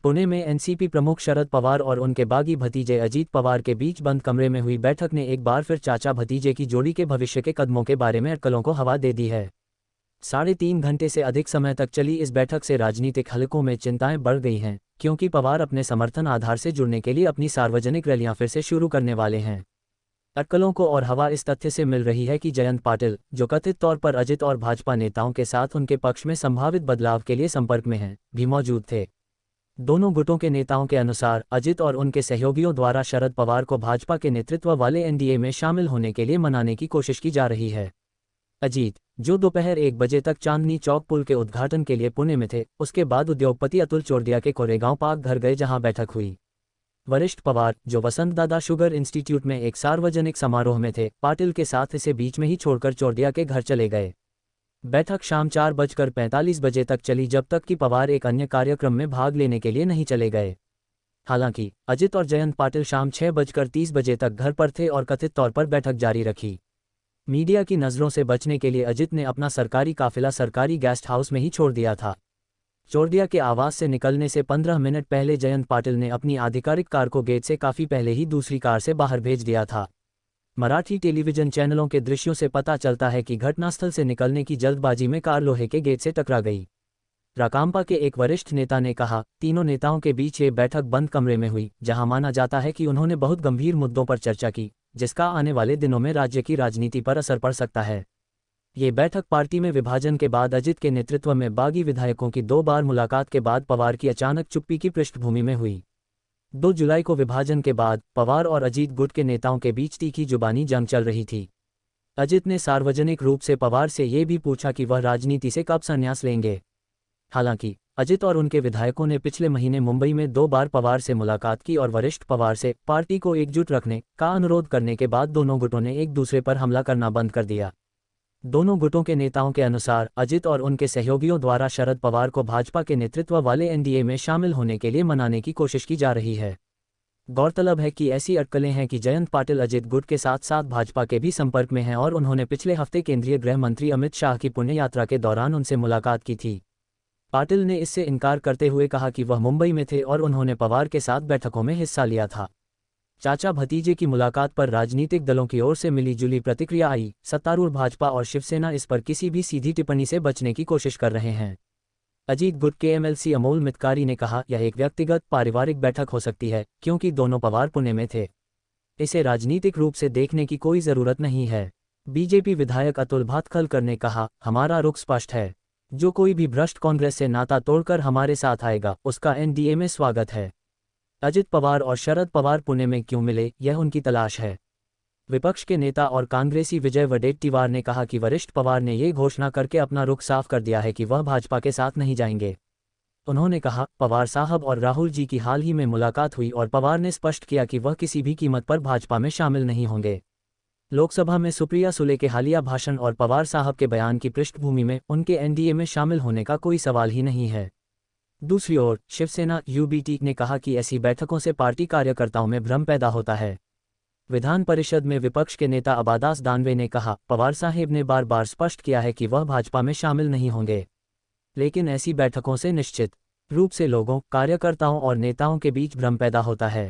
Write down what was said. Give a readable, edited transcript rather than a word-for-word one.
पुणे में एनसीपी प्रमुख शरद पवार और उनके बागी भतीजे अजीत पवार के बीच बंद कमरे में हुई बैठक ने एक बार फिर चाचा भतीजे की जोड़ी के भविष्य के कदमों के बारे में अटकलों को हवा दे दी है। 3.5 घंटे से अधिक समय तक चली इस बैठक से राजनीतिक हलकों में चिंताएं बढ़ गई हैं, क्योंकि पवार अपने समर्थन आधार से जुड़ने के लिए अपनी सार्वजनिक रैलियां फिर से शुरू करने वाले हैं। अटकलों को और हवा इस तथ्य से मिल रही है कि जयंत पाटिल, जो कथित तौर पर अजित और भाजपा नेताओं के साथ उनके पक्ष में संभावित बदलाव के लिए संपर्क में हैं, भी मौजूद थे। दोनों गुटों के नेताओं के अनुसार अजित और उनके सहयोगियों द्वारा शरद पवार को भाजपा के नेतृत्व वाले एनडीए में शामिल होने के लिए मनाने की कोशिश की जा रही है। अजीत, जो दोपहर 1 बजे तक चांदनी चौक पुल के उद्घाटन के लिए पुणे में थे, उसके बाद उद्योगपति अतुल चोरदिया के कोरेगांव पार्क घर गए जहां बैठक हुई। वरिष्ठ पवार, जो वसंत दादा शुगर इंस्टीट्यूट में एक सार्वजनिक समारोह में थे, पाटिल के साथ इसे बीच में ही छोड़कर चोरदिया के घर चले गए। बैठक शाम 4:45 तक चली, जब तक कि पवार एक अन्य कार्यक्रम में भाग लेने के लिए नहीं चले गए। हालांकि अजित और जयंत पाटिल शाम 6:30 तक घर पर थे और कथित तौर पर बैठक जारी रखी। मीडिया की नज़रों से बचने के लिए अजित ने अपना सरकारी काफिला सरकारी गेस्ट हाउस में ही छोड़ दिया था। चोरदिया के आवास से निकलने से 15 मिनट पहले जयंत पाटिल ने अपनी आधिकारिक कार को गेट से काफ़ी पहले ही दूसरी कार से बाहर भेज दिया था। मराठी टेलीविजन चैनलों के दृश्यों से पता चलता है कि घटनास्थल से निकलने की जल्दबाजी में कार लोहे के गेट से टकरा गई। राकांपा के एक वरिष्ठ नेता ने कहा, तीनों नेताओं के बीच ये बैठक बंद कमरे में हुई, जहां माना जाता है कि उन्होंने बहुत गंभीर मुद्दों पर चर्चा की, जिसका आने वाले दिनों में राज्य की राजनीति पर असर पड़ सकता है। ये बैठक पार्टी में विभाजन के बाद अजित के नेतृत्व में बागी विधायकों की 2 बार मुलाकात के बाद पवार की अचानक चुप्पी की पृष्ठभूमि में हुई। 2 जुलाई को विभाजन के बाद पवार और अजीत गुट के नेताओं के बीच तीखी जुबानी जंग चल रही थी। अजित ने सार्वजनिक रूप से पवार से ये भी पूछा कि वह राजनीति से कब संन्यास लेंगे। हालांकि अजित और उनके विधायकों ने पिछले महीने मुंबई में 2 बार पवार से मुलाकात की और वरिष्ठ पवार से पार्टी को एकजुट रखने का अनुरोध करने के बाद दोनों गुटों ने एक दूसरे पर हमला करना बंद कर दिया। दोनों गुटों के नेताओं के अनुसार अजित और उनके सहयोगियों द्वारा शरद पवार को भाजपा के नेतृत्व वाले एनडीए में शामिल होने के लिए मनाने की कोशिश की जा रही है। गौरतलब है कि ऐसी अटकलें हैं कि जयंत पाटिल अजित गुट के साथ साथ भाजपा के भी संपर्क में हैं और उन्होंने पिछले हफ्ते केंद्रीय गृह मंत्री अमित शाह की पुण्य यात्रा के दौरान उनसे मुलाकात की थी। पाटिल ने इससे इनकार करते हुए कहा कि वह मुंबई में थे और उन्होंने पवार के साथ बैठकों में हिस्सा लिया था। चाचा भतीजे की मुलाकात पर राजनीतिक दलों की ओर से मिली जुली प्रतिक्रिया आई। सत्तारूढ़ भाजपा और शिवसेना इस पर किसी भी सीधी टिप्पणी से बचने की कोशिश कर रहे हैं। अजीत गुट के एमएलसी अमोल मितकारी ने कहा, यह एक व्यक्तिगत पारिवारिक बैठक हो सकती है, क्योंकि दोनों पवार पुणे में थे। इसे राजनीतिक रूप से देखने की कोई जरूरत नहीं है। बीजेपी विधायक अतुल भातखलकर ने कहा, हमारा रुख स्पष्ट है। जो कोई भी भ्रष्ट कांग्रेस से नाता तोड़कर हमारे साथ आएगा, उसका एनडीए में स्वागत है। अजित पवार और शरद पवार पुणे में क्यों मिले, यह उनकी तलाश है। विपक्ष के नेता और कांग्रेसी विजय वडेट्टीवार ने कहा कि वरिष्ठ पवार ने ये घोषणा करके अपना रुख साफ कर दिया है कि वह भाजपा के साथ नहीं जाएंगे। उन्होंने कहा, पवार साहब और राहुल जी की हाल ही में मुलाकात हुई और पवार ने स्पष्ट किया कि वह किसी भी कीमत पर भाजपा में शामिल नहीं होंगे। लोकसभा में सुप्रिया सुले के हालिया भाषण और पवार साहब के बयान की पृष्ठभूमि में उनके एनडीए में शामिल होने का कोई सवाल ही नहीं है। दूसरी ओर शिवसेना यूबीटी ने कहा कि ऐसी बैठकों से पार्टी कार्यकर्ताओं में भ्रम पैदा होता है। विधान परिषद में विपक्ष के नेता अबादास दानवे ने कहा, पवार साहेब ने बार बार स्पष्ट किया है कि वह भाजपा में शामिल नहीं होंगे, लेकिन ऐसी बैठकों से निश्चित रूप से लोगों, कार्यकर्ताओं और नेताओं के बीच भ्रम पैदा होता है।